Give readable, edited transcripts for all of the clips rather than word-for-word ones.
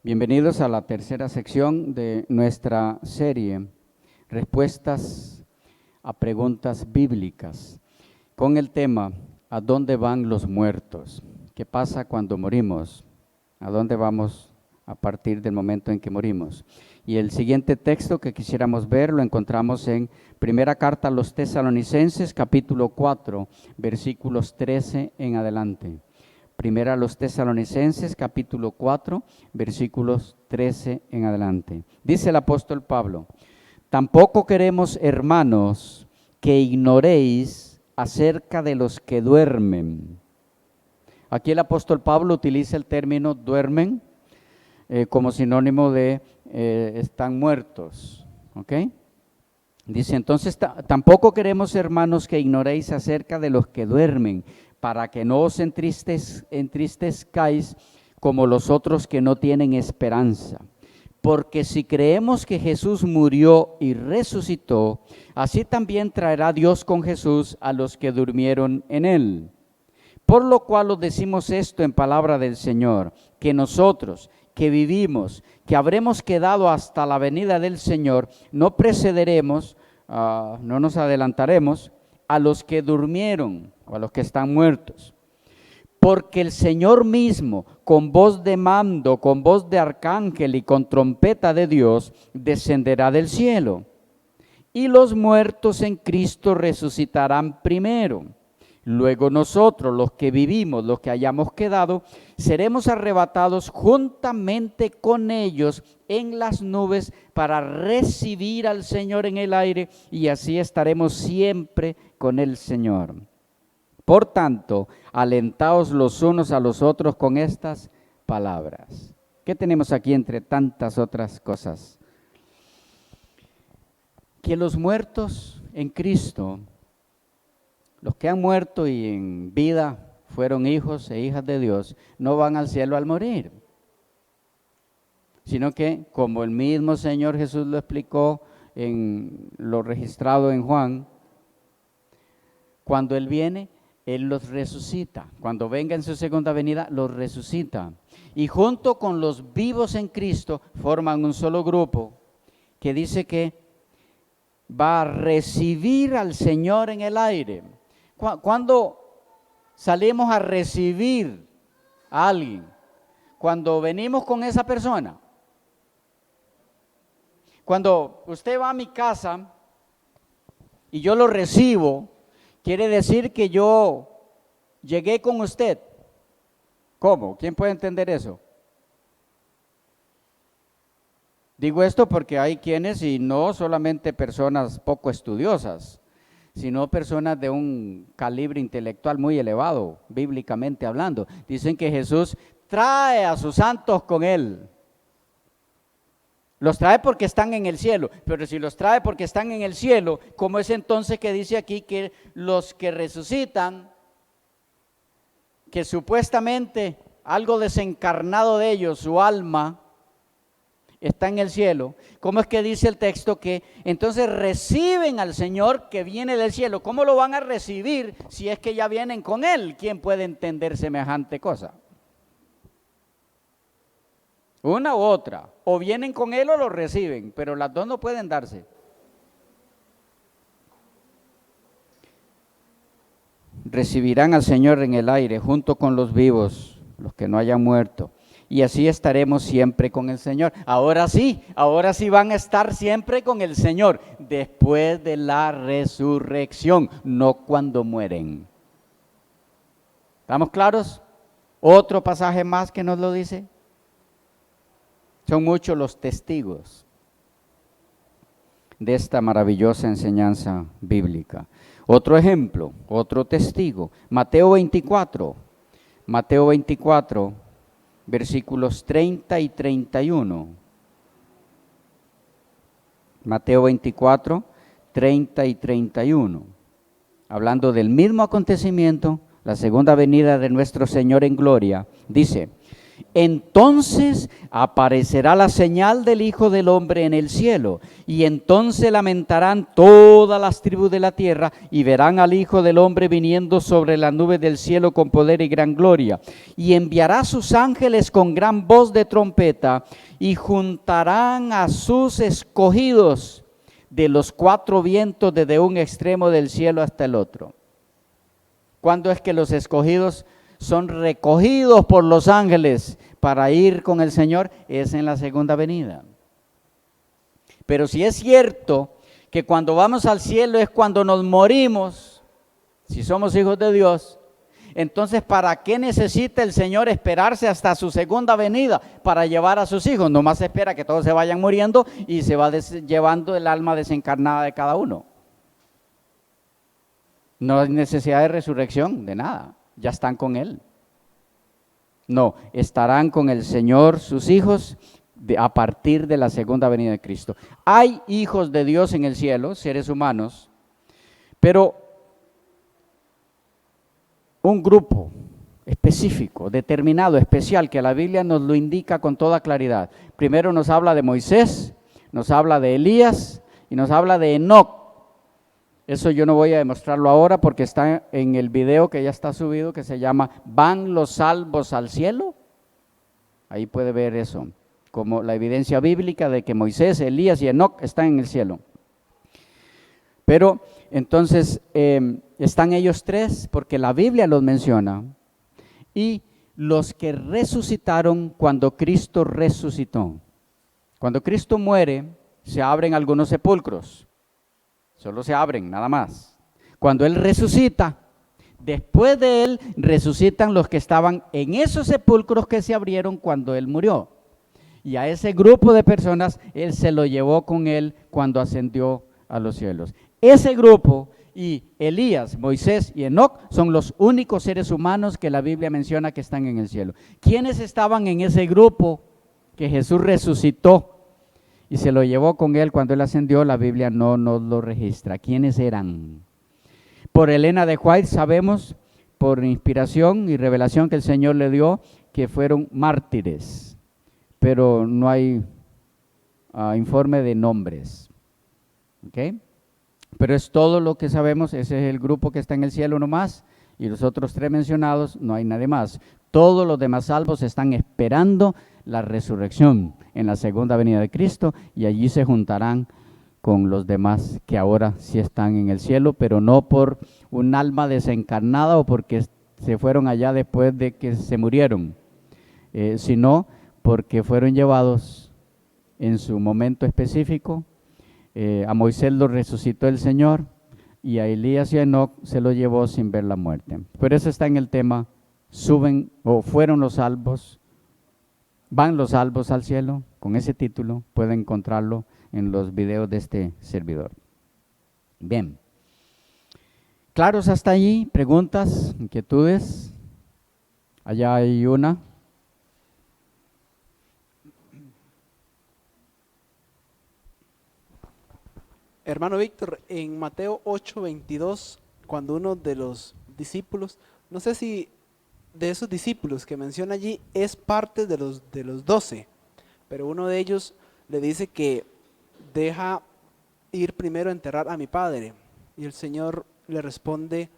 Bienvenidos a la tercera sección de nuestra serie, Respuestas a Preguntas Bíblicas, con el tema, ¿a dónde van los muertos? ¿Qué pasa cuando morimos? ¿A dónde vamos a partir del momento en que morimos? Y el siguiente texto que quisiéramos ver lo encontramos en Primera Carta a los Tesalonicenses, capítulo 4, versículos 13 en adelante. Primera a los Tesalonicenses, capítulo 4, versículos 13 en adelante. Dice el apóstol Pablo: tampoco queremos, hermanos, que ignoréis acerca de los que duermen. Aquí el apóstol Pablo utiliza el término duermen como sinónimo de están muertos, ¿ok? Dice entonces, tampoco queremos, hermanos, que ignoréis acerca de los que duermen, para que no os entristezcáis como los otros que no tienen esperanza. Porque si creemos que Jesús murió y resucitó, así también traerá Dios con Jesús a los que durmieron en él. Por lo cual os decimos esto en palabra del Señor, que nosotros que vivimos, que habremos quedado hasta la venida del Señor, no precederemos, no nos adelantaremos a los que durmieron o a los que están muertos. Porque el Señor mismo, con voz de mando, con voz de arcángel y con trompeta de Dios, descenderá del cielo. Y los muertos en Cristo resucitarán primero. Luego nosotros, los que vivimos, los que hayamos quedado, seremos arrebatados juntamente con ellos en las nubes para recibir al Señor en el aire, y así estaremos siempre con el Señor. Por tanto, alentaos los unos a los otros con estas palabras. ¿Qué tenemos aquí entre tantas otras cosas? Que los muertos en Cristo, los que han muerto y en vida fueron hijos e hijas de Dios, no van al cielo al morir, sino que, como el mismo Señor Jesús lo explicó en lo registrado en Juan, cuando Él viene, Él los resucita. Cuando venga en su segunda venida, los resucita. Y junto con los vivos en Cristo, forman un solo grupo que dice que va a recibir al Señor en el aire. Cuando salimos a recibir a alguien, cuando venimos con esa persona, cuando usted va a mi casa y yo lo recibo, quiere decir que yo llegué con usted. ¿Cómo? ¿Quién puede entender eso? Digo esto porque hay quienes, y no solamente personas poco estudiosas, sino personas de un calibre intelectual muy elevado, bíblicamente hablando. Dicen que Jesús trae a sus santos con Él. Los trae porque están en el cielo, pero si los trae porque están en el cielo, ¿cómo es entonces que dice aquí que los que resucitan, que supuestamente algo desencarnado de ellos, su alma, está en el cielo? ¿Cómo es que dice el texto que entonces reciben al Señor que viene del cielo? ¿Cómo lo van a recibir si es que ya vienen con Él? ¿Quién puede entender semejante cosa? Una u otra, o vienen con Él o lo reciben, pero las dos no pueden darse. Recibirán al Señor en el aire junto con los vivos, los que no hayan muerto. Y así estaremos siempre con el Señor. Ahora sí van a estar siempre con el Señor, después de la resurrección, no cuando mueren. ¿Estamos claros? Otro pasaje más que nos lo dice. Son muchos los testigos de esta maravillosa enseñanza bíblica. Otro ejemplo, otro testigo, Mateo 24, versículos 30 y 31. Mateo 24, 30 y 31. Hablando del mismo acontecimiento, la segunda venida de nuestro Señor en gloria, dice: Entonces aparecerá la señal del Hijo del Hombre en el cielo, y entonces lamentarán todas las tribus de la tierra, y verán al Hijo del Hombre viniendo sobre la nube del cielo con poder y gran gloria. Y enviará a sus ángeles con gran voz de trompeta, y juntarán a sus escogidos de los cuatro vientos desde un extremo del cielo hasta el otro. ¿Cuándo es que los escogidos son recogidos por los ángeles para ir con el Señor? Es en la segunda venida. Pero si es cierto que cuando vamos al cielo es cuando nos morimos, si somos hijos de Dios, entonces ¿para qué necesita el Señor esperarse hasta su segunda venida para llevar a sus hijos? Nomás espera que todos se vayan muriendo y se va llevando el alma desencarnada de cada uno. No hay necesidad de resurrección, de nada. Ya están con Él. No, estarán con el Señor sus hijos a partir de la segunda venida de Cristo. Hay hijos de Dios en el cielo, seres humanos, pero un grupo específico, determinado, especial, que la Biblia nos lo indica con toda claridad. Primero nos habla de Moisés, nos habla de Elías y nos habla de Enoc. Eso yo no voy a demostrarlo ahora porque está en el video que ya está subido, que se llama ¿Van los salvos al cielo? Ahí puede ver eso, como la evidencia bíblica de que Moisés, Elías y Enoc están en el cielo. Pero entonces están ellos tres porque la Biblia los menciona, y los que resucitaron cuando Cristo resucitó. Cuando Cristo muere, se abren algunos sepulcros. Solo se abren, nada más. Cuando Él resucita, después de Él resucitan los que estaban en esos sepulcros que se abrieron cuando Él murió. Y a ese grupo de personas Él se lo llevó con Él cuando ascendió a los cielos. Ese grupo y Elías, Moisés y Enoc son los únicos seres humanos que la Biblia menciona que están en el cielo. ¿Quiénes estaban en ese grupo que Jesús resucitó y se lo llevó con Él cuando Él ascendió? La Biblia no nos lo registra. ¿Quiénes eran? Por Elena de White sabemos, por inspiración y revelación que el Señor le dio, que fueron mártires, pero no hay informe de nombres. ¿Ok? Pero es todo lo que sabemos. Ese es el grupo que está en el cielo nomás, y los otros tres mencionados no hay nadie más. Todos los demás salvos están esperando la resurrección en la segunda venida de Cristo, y allí se juntarán con los demás que ahora sí están en el cielo, pero no por un alma desencarnada o porque se fueron allá después de que se murieron, sino porque fueron llevados en su momento específico. A Moisés lo resucitó el Señor, y a Elías y a Enoc se lo llevó sin ver la muerte. Por eso está en el tema, suben o fueron los salvos, van los salvos al cielo. Con ese título pueden encontrarlo en los videos de este servidor. Bien, ¿claros hasta allí? ¿Preguntas? ¿Inquietudes? Allá hay una. Hermano Víctor, en Mateo 8:22, cuando uno de los discípulos, no sé si de esos discípulos que menciona allí es parte de los 12, pero uno de ellos le dice que deja ir primero a enterrar a mi padre, y el Señor le responde: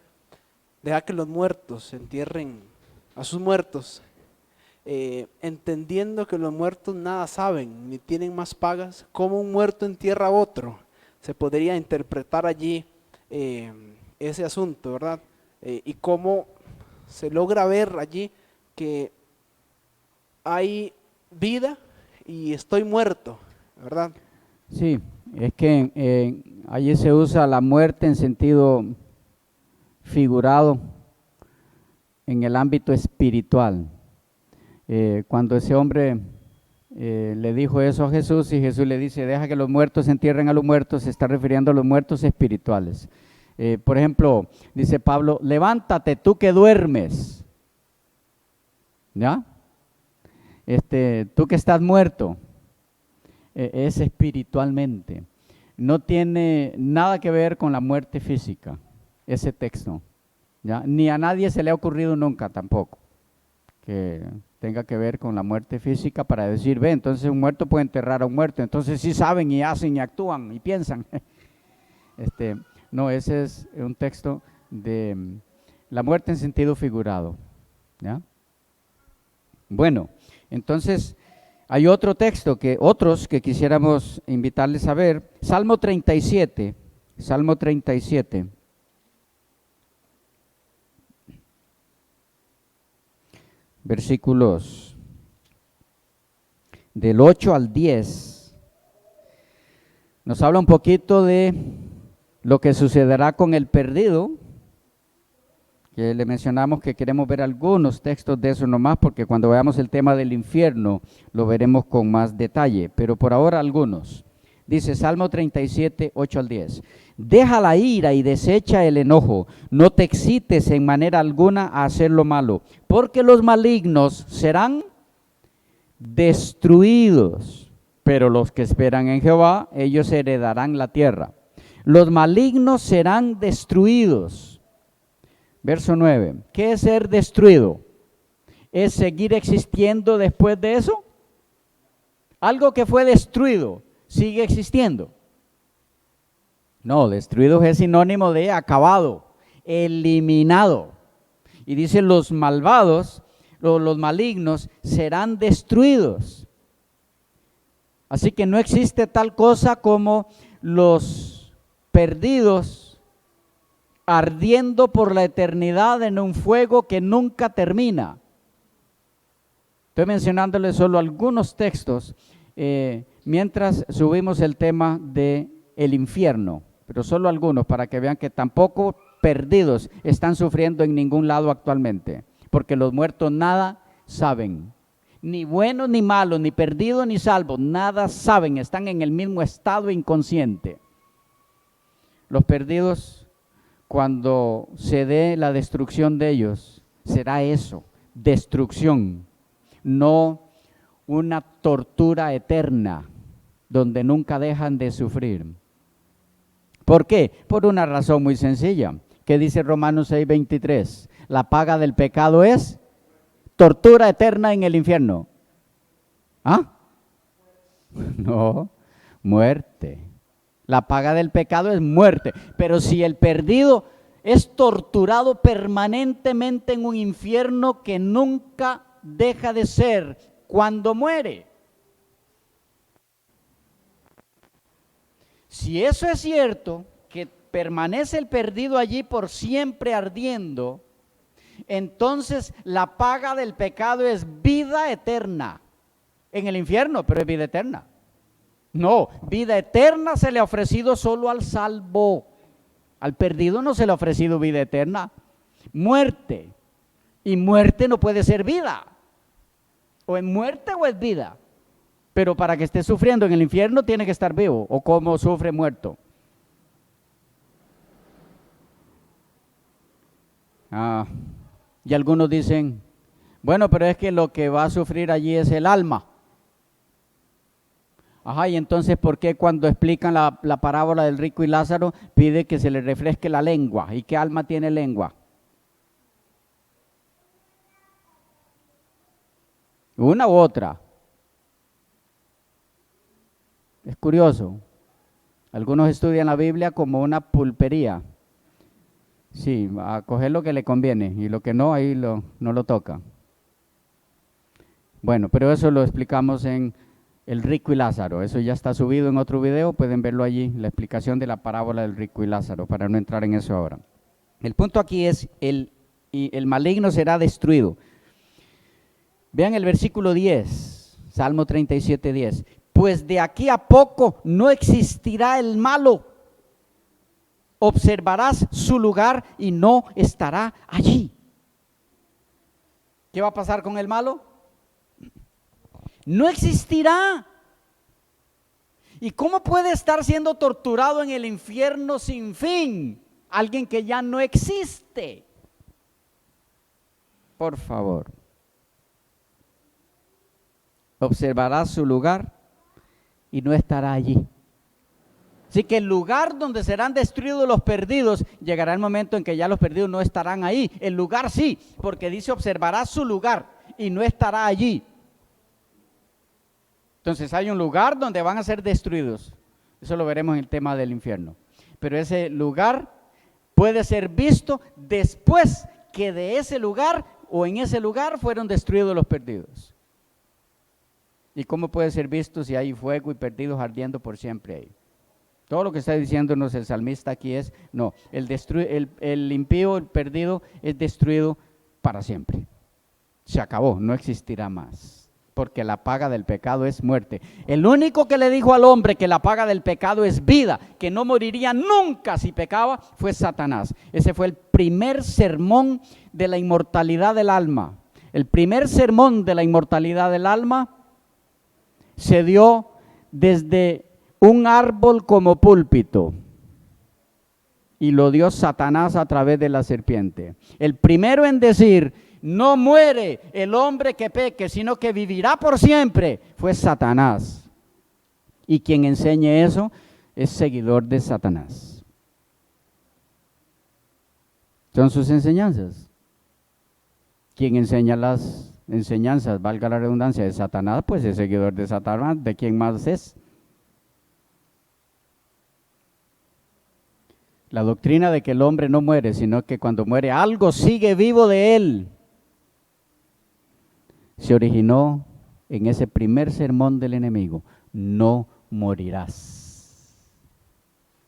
deja que los muertos entierren a sus muertos, entendiendo que los muertos nada saben ni tienen más pagas. ¿Cómo un muerto entierra a otro? Se podría interpretar allí ese asunto, ¿verdad? Y cómo se logra ver allí que hay vida y estoy muerto, ¿verdad? Sí, es que allí se usa la muerte en sentido figurado en el ámbito espiritual. Cuando ese hombre le dijo eso a Jesús, y Jesús le dice: deja que los muertos entierren a los muertos, se está refiriendo a los muertos espirituales. Por ejemplo, dice Pablo: levántate tú que duermes, ¿ya? Tú que estás muerto, es espiritualmente. No tiene nada que ver con la muerte física, ese texto, ¿ya? Ni a nadie se le ha ocurrido nunca tampoco que tenga que ver con la muerte física para decir, ve, entonces un muerto puede enterrar a un muerto, entonces sí saben y hacen y actúan y piensan. No, ese es un texto de la muerte en sentido figurado, ¿ya? Bueno, entonces hay otro texto otros que quisiéramos invitarles a ver, Salmo 37, versículos del 8 al 10, nos habla un poquito de lo que sucederá con el perdido, que le mencionamos que queremos ver algunos textos de eso nomás, porque cuando veamos el tema del infierno lo veremos con más detalle, pero por ahora algunos. Dice Salmo 37, 8 al 10, deja la ira y desecha el enojo, no te excites en manera alguna a hacer lo malo, porque los malignos serán destruidos, pero los que esperan en Jehová, ellos heredarán la tierra. Los malignos serán destruidos. Verso 9, ¿qué es ser destruido? ¿Es seguir existiendo después de eso? Algo que fue destruido, ¿sigue existiendo? No, destruido es sinónimo de acabado, eliminado. Y dice los malvados, los malignos serán destruidos. Así que no existe tal cosa como los perdidos ardiendo por la eternidad en un fuego que nunca termina. Estoy mencionándoles solo algunos textos mientras subimos el tema del infierno, pero solo algunos para que vean que tampoco perdidos están sufriendo en ningún lado actualmente, porque los muertos nada saben, ni bueno ni malo, ni perdido ni salvo, nada saben, están en el mismo estado inconsciente. Los perdidos, cuando se dé la destrucción de ellos, será eso, destrucción, no una tortura eterna, donde nunca dejan de sufrir. ¿Por qué? Por una razón muy sencilla, que dice Romanos 6:23, la paga del pecado es tortura eterna en el infierno. ¿Ah? No, muerte. La paga del pecado es muerte, pero si el perdido es torturado permanentemente en un infierno que nunca deja de ser cuando muere. Si eso es cierto, que permanece el perdido allí por siempre ardiendo, entonces la paga del pecado es vida eterna en el infierno, pero es vida eterna. No, vida eterna se le ha ofrecido solo al salvo. Al perdido no se le ha ofrecido vida eterna. Muerte. Y muerte no puede ser vida. O es muerte o es vida. Pero para que esté sufriendo en el infierno tiene que estar vivo. ¿O cómo sufre muerto? Y algunos dicen, bueno, pero es que lo que va a sufrir allí es el alma. Ajá, y entonces, ¿por qué cuando explican la parábola del rico y Lázaro, pide que se le refresque la lengua? ¿Y qué alma tiene lengua? ¿Una u otra? Es curioso. Algunos estudian la Biblia como una pulpería. Sí, a coger lo que le conviene y lo que no, ahí no lo toca. Bueno, pero eso lo explicamos en el rico y Lázaro, eso ya está subido en otro video, pueden verlo allí, la explicación de la parábola del rico y Lázaro, para no entrar en eso ahora. El punto aquí es, el maligno será destruido. Vean el versículo 10, Salmo 37, 10. Pues de aquí a poco no existirá el malo. Observarás su lugar y no estará allí. ¿Qué va a pasar con el malo? No existirá. ¿Y cómo puede estar siendo torturado en el infierno sin fin? Alguien que ya no existe. Por favor. Observará su lugar y no estará allí. Así que el lugar donde serán destruidos los perdidos, llegará el momento en que ya los perdidos no estarán ahí. El lugar sí, porque dice observará su lugar. y no estará allí. Entonces hay un lugar donde van a ser destruidos. Eso lo veremos en el tema del infierno. Pero ese lugar puede ser visto después que de ese lugar o en ese lugar fueron destruidos los perdidos. ¿Y cómo puede ser visto si hay fuego y perdidos ardiendo por siempre ahí? Todo lo que está diciéndonos el salmista aquí es, no, el impío, el perdido, es destruido para siempre. Se acabó, no existirá más, porque la paga del pecado es muerte. El único que le dijo al hombre que la paga del pecado es vida, que no moriría nunca si pecaba, fue Satanás. Ese fue el primer sermón de la inmortalidad del alma. El primer sermón de la inmortalidad del alma se dio desde un árbol como púlpito, y lo dio Satanás a través de la serpiente. El primero en decir, no muere el hombre que peque, sino que vivirá por siempre, fue Satanás. Y quien enseñe eso es seguidor de Satanás. Son sus enseñanzas. Quien enseña las enseñanzas, valga la redundancia, de Satanás, pues es seguidor de Satanás. ¿De quién más es? La doctrina de que el hombre no muere, sino que cuando muere algo sigue vivo de él, se originó en ese primer sermón del enemigo: no morirás.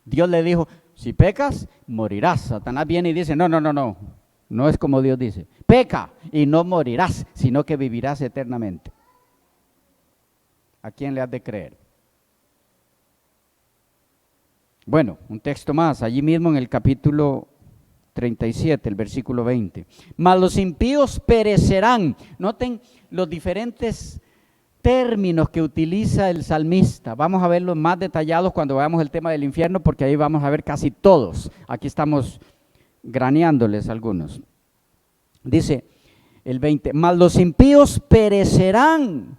Dios le dijo, si pecas, morirás. Satanás viene y dice, no es como Dios dice. Peca y no morirás, sino que vivirás eternamente. ¿A quién le has de creer? Bueno, un texto más, allí mismo en el capítulo 37, el versículo 20. Mas los impíos perecerán. Noten los diferentes términos que utiliza el salmista. Vamos a verlos más detallados cuando veamos el tema del infierno, porque ahí vamos a ver casi todos. Aquí estamos graneándoles algunos. Dice el 20, mas los impíos perecerán,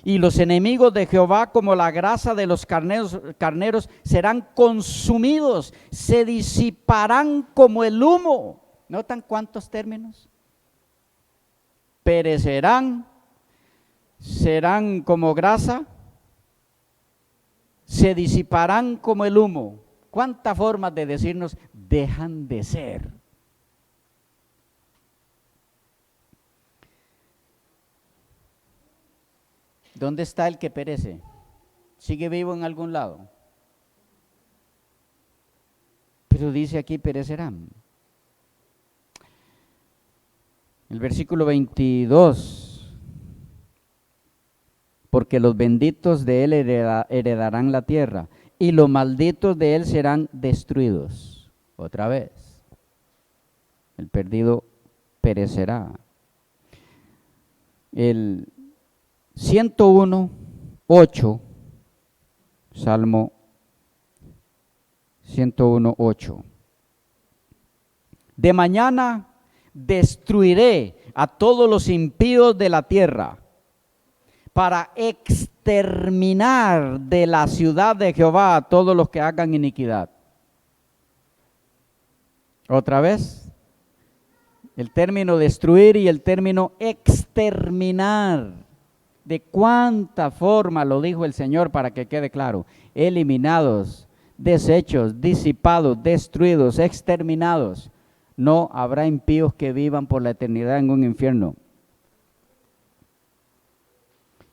y los enemigos de Jehová, como la grasa de los carneros, serán consumidos, se disiparán como el humo. ¿Notan cuántos términos? Perecerán, serán como grasa, se disiparán como el humo. ¿Cuántas formas de decirnos dejan de ser? ¿Dónde está el que perece? ¿Sigue vivo en algún lado? Pero dice aquí perecerán. El versículo 22. Porque los benditos de él heredarán la tierra, y los malditos de él serán destruidos. Otra vez. El perdido perecerá. El 101:8, Salmo 101:8. De mañana destruiré a todos los impíos de la tierra, para exterminar de la ciudad de Jehová a todos los que hagan iniquidad. Otra vez, el término destruir y el término exterminar. ¿De cuánta forma lo dijo el Señor para que quede claro? Eliminados, deshechos, disipados, destruidos, exterminados. No habrá impíos que vivan por la eternidad en un infierno.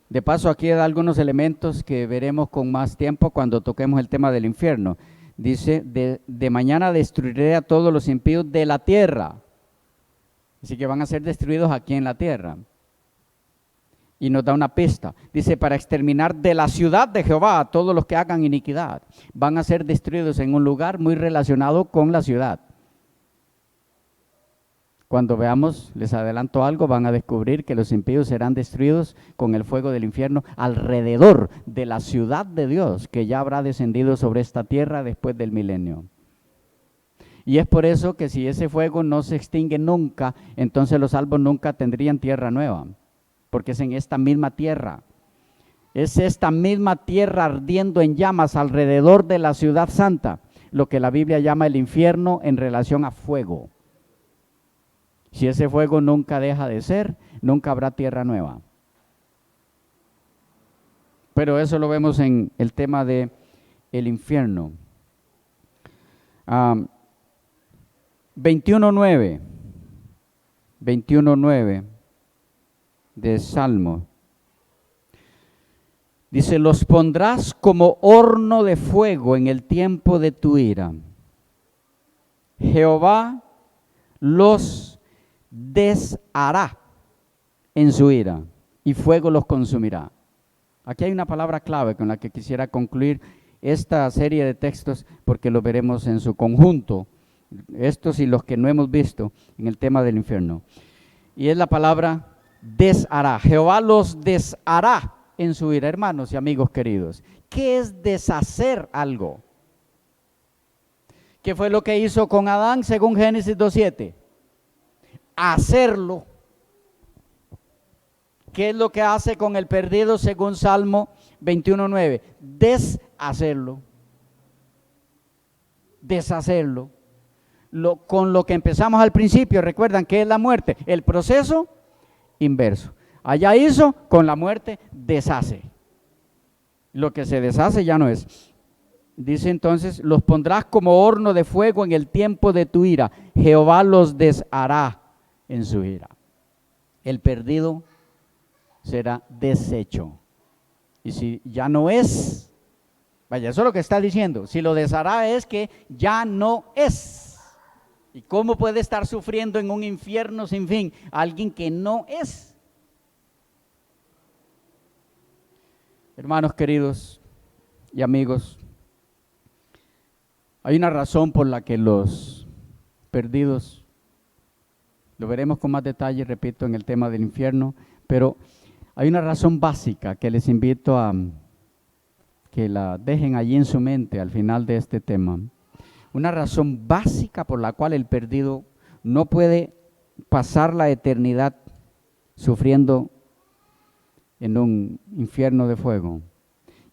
De paso, aquí hay algunos elementos que veremos con más tiempo cuando toquemos el tema del infierno. Dice, de mañana destruiré a todos los impíos de la tierra. Así que van a ser destruidos aquí en la tierra. Y nos da una pista. Dice, para exterminar de la ciudad de Jehová a todos los que hagan iniquidad. Van a ser destruidos en un lugar muy relacionado con la ciudad. Cuando veamos, les adelanto algo, van a descubrir que los impíos serán destruidos con el fuego del infierno alrededor de la ciudad de Dios, que ya habrá descendido sobre esta tierra después del milenio. Y es por eso que si ese fuego no se extingue nunca, entonces los salvos nunca tendrían tierra nueva. Porque es en esta misma tierra, es esta misma tierra ardiendo en llamas alrededor de la ciudad santa, lo que la Biblia llama el infierno en relación a fuego. Si ese fuego nunca deja de ser, nunca habrá tierra nueva. Pero eso lo vemos en el tema de el infierno. 21:9 de Salmo. Dice, los pondrás como horno de fuego en el tiempo de tu ira. Jehová los deshará en su ira y fuego los consumirá. Aquí hay una palabra clave con la que quisiera concluir esta serie de textos porque lo veremos en su conjunto, estos y los que no hemos visto en el tema del infierno. Y es la palabra deshará. Jehová los deshará en su ira. Hermanos y amigos queridos, ¿qué es deshacer algo? ¿Qué fue lo que hizo con Adán según Génesis 2:7? Hacerlo. ¿Qué es lo que hace con el perdido según Salmo 21:9? Deshacerlo. Deshacerlo. Con lo que empezamos al principio, recuerdan que es la muerte, el proceso inverso. Allá hizo, con la muerte deshace. Lo que se deshace ya no es. Dice entonces, los pondrás como horno de fuego en el tiempo de tu ira. Jehová los deshará en su ira. El perdido será deshecho. Y si ya no es, vaya, eso es lo que está diciendo. Si lo deshará es que ya no es. ¿Y cómo puede estar sufriendo en un infierno sin fin alguien que no es? Hermanos queridos y amigos, hay una razón por la que los perdidos, lo veremos con más detalle, repito, en el tema del infierno, pero hay una razón básica que les invito a que la dejen allí en su mente al final de este tema. Una razón básica por la cual el perdido no puede pasar la eternidad sufriendo en un infierno de fuego.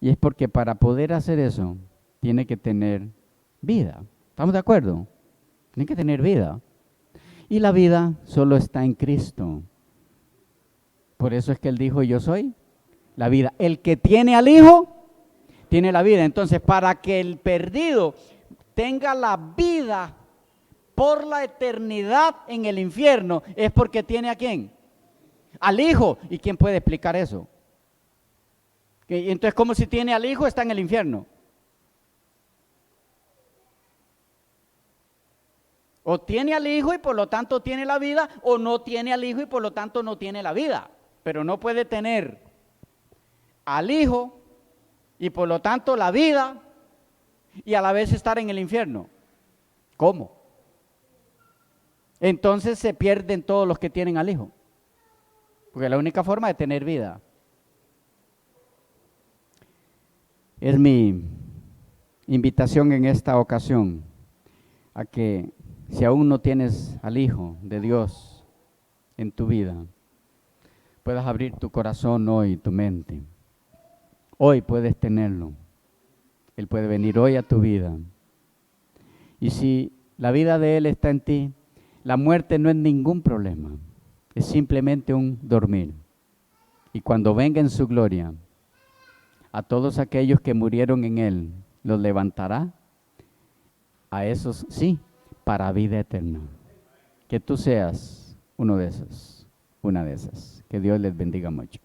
Y es porque para poder hacer eso, tiene que tener vida. ¿Estamos de acuerdo? Tiene que tener vida. Y la vida solo está en Cristo. Por eso es que Él dijo, yo soy la vida. El que tiene al Hijo, tiene la vida. Entonces, para que el perdido tenga la vida por la eternidad en el infierno, es porque tiene ¿a quién? Al Hijo. ¿Y quién puede explicar eso? Entonces, ¿cómo si tiene al Hijo está en el infierno? O tiene al Hijo y por lo tanto tiene la vida, o no tiene al Hijo y por lo tanto no tiene la vida. Pero no puede tener al Hijo y por lo tanto la vida y a la vez estar en el infierno. ¿Cómo? Entonces se pierden todos los que tienen al Hijo. Porque es la única forma de tener vida. Es mi invitación en esta ocasión a que si aún no tienes al Hijo de Dios en tu vida, puedas abrir tu corazón hoy, tu mente. Hoy puedes tenerlo. Él puede venir hoy a tu vida. Y si la vida de Él está en ti, la muerte no es ningún problema. Es simplemente un dormir. Y cuando venga en su gloria, a todos aquellos que murieron en Él, los levantará. A esos sí, para vida eterna. Que tú seas uno de esos, una de esas. Que Dios les bendiga mucho.